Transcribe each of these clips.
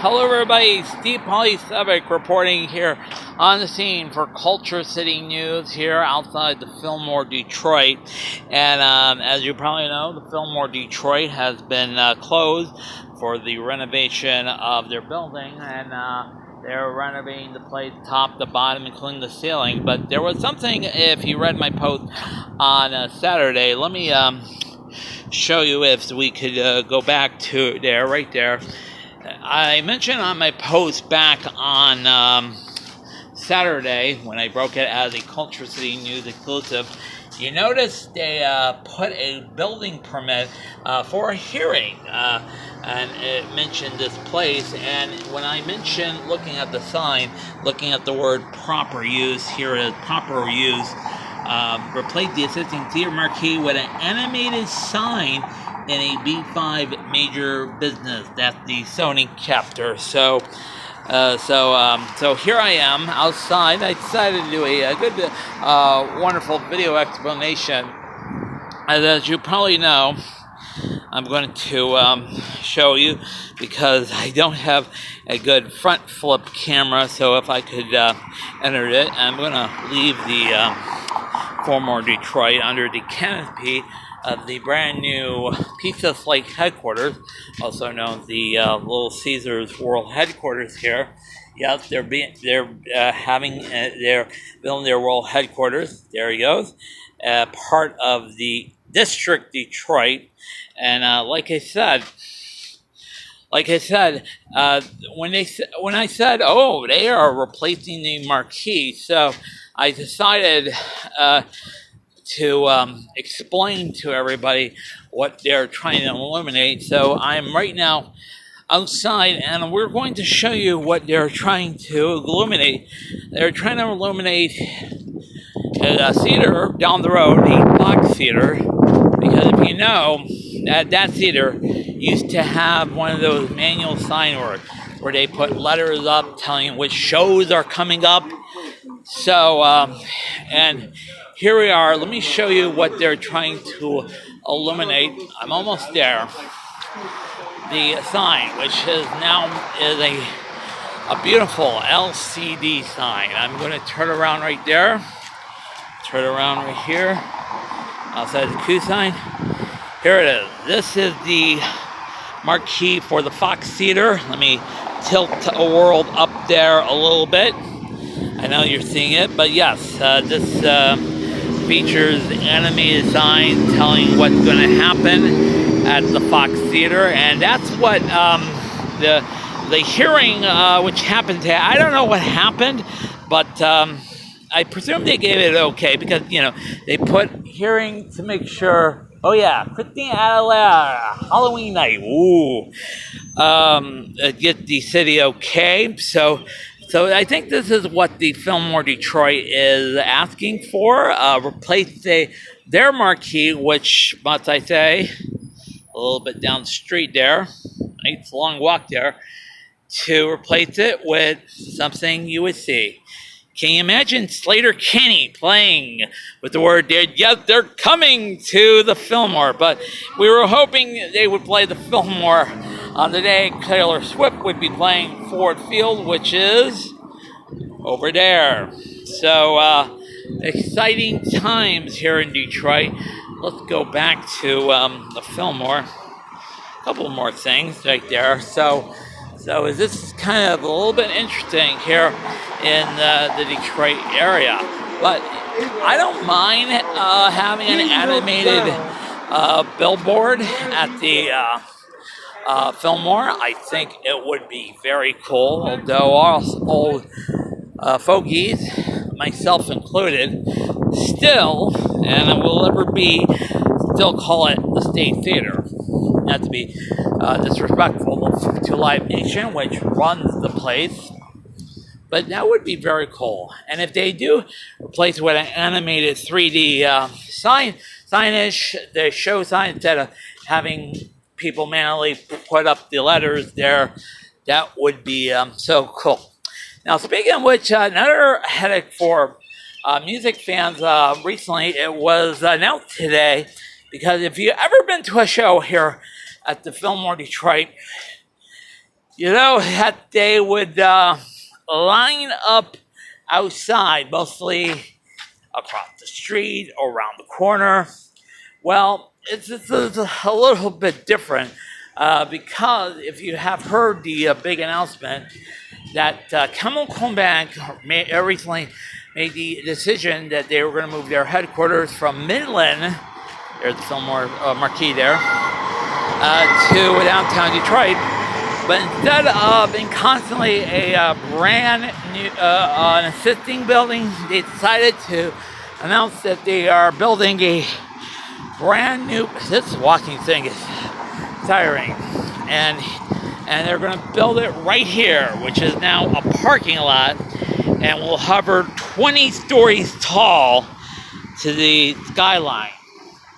Hello everybody, Steve Polly-Sevic reporting here on the scene for Culture City News here outside the Fillmore Detroit. And as you probably know, the Fillmore Detroit has been closed for the renovation of their building, and they're renovating the place top to bottom, including the ceiling. But there was something, if you read my post on Saturday, let me show you if we could go back to there, right there. I mentioned on my post back on Saturday, when I broke it as a Culture City News exclusive, you notice they put a building permit for a hearing, and it mentioned this place. And when I mentioned looking at the sign, looking at the word proper use, here it is, proper use, replace the existing theater marquee with an animated sign in a B5 major business. That's the Sony chapter. So here I am outside. I decided to do a good, wonderful video explanation. As you probably know, I'm going to show you, because I don't have a good front flip camera. So if I could enter it, I'm going to leave the Fillmore Detroit under the canopy of the brand new Pizza Slate headquarters, also known as the Little Caesars World headquarters here. Yes, they're building their world headquarters. There he goes, part of the District Detroit. And like I said, when I said, oh, they are replacing the marquee, so I decided to explain to everybody what they're trying to illuminate. So I'm right now outside, and we're going to show you what they're trying to illuminate. They're trying to illuminate a theater down the road, a Fox theater, because if you know, that theater used to have one of those manual sign words where they put letters up telling which shows are coming up. So, and here we are. Let me show you what they're trying to illuminate. I'm almost there. The sign, which is a beautiful LCD sign. I'm going to turn around right there. Turn around right here. Outside the Q sign. Here it is. This is the marquee for the Fox Theater. Let me tilt a world up there a little bit. I know you're seeing it, but yes, this features animated signs telling what's going to happen at the Fox Theater, and that's what the hearing which happened today. I don't know what happened, but I presume they gave it okay, because they put hearing to make sure. Oh yeah, Christine Aguilera, Halloween night. Ooh, get the city okay. So I think this is what the Fillmore Detroit is asking for. Replace their marquee, which, must I say, a little bit down the street there. It's a long walk there. To replace it with something you would see. Can you imagine Slater-Kinney playing with the word, yes, they're coming to the Fillmore. But we were hoping they would play the Fillmore on the day Taylor Swift would be playing Ford Field, which is over there. So, exciting times here in Detroit. Let's go back to the Fillmore. A couple more things right there. So this is kind of a little bit interesting here in the Detroit area. But I don't mind having an animated billboard at the Fillmore. I think it would be very cool, although all old fogies, myself included, still, and it will ever be, still call it the State Theater. Not to be disrespectful to Live Nation, which runs the place, but that would be very cool. And if they do replace it with an animated 3D signage, the show sign, instead of having people manually put up the letters there, that would be so cool. Now, speaking of which, another headache for music fans recently, it was announced today, because if you've ever been to a show here at the Fillmore Detroit, You know, that they would line up outside, mostly across the street or around the corner. Well, it's a little bit different because if you have heard the big announcement that Chemical Bank recently made the decision that they were going to move their headquarters from Midland, there's the Fillmore marquee there, to downtown Detroit. But instead of being constantly a brand new, an existing building, they decided to announce that they are building a brand new. This walking thing is tiring, and they're going to build it right here, which is now a parking lot, and will hover 20 stories tall to the skyline.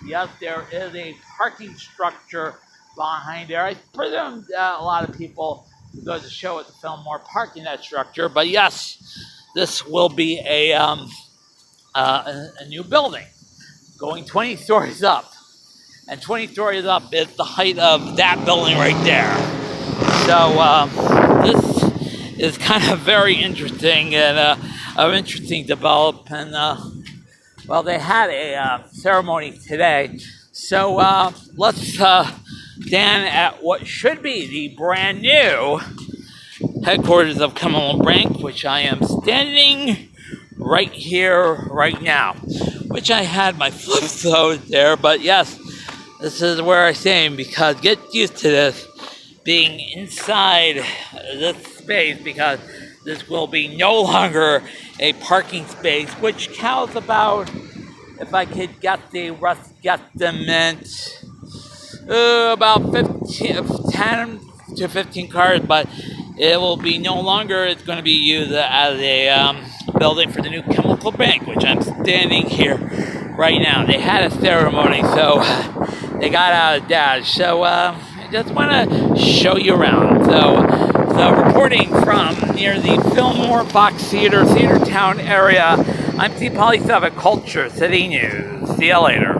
Yes, there is a parking structure behind there. I presume a lot of people who go to the show at the Fillmore parking that structure, but yes, this will be a new building going 20 stories up, and 20 stories up is the height of that building right there. So this is kind of very interesting and an interesting development. Well, they had a ceremony today, so let's stand at what should be the brand new headquarters of Chemical Bank, which I am standing right here, right now, which I had my flip phone there, but yes, this is where I stand, because get used to this being inside this space, because this will be no longer a parking space, which counts about, if I could get the rough guesstimate, about 10 to 15 cars, but it will be no longer, it's going to be used as a building for the new Chemical Bank, which I'm standing here right now. They had a ceremony, so they got out of Dodge. So I just want to show you around. So reporting from near the Fillmore Fox Theater Town area, I'm Steve Polysevic, Culture City News. See you later.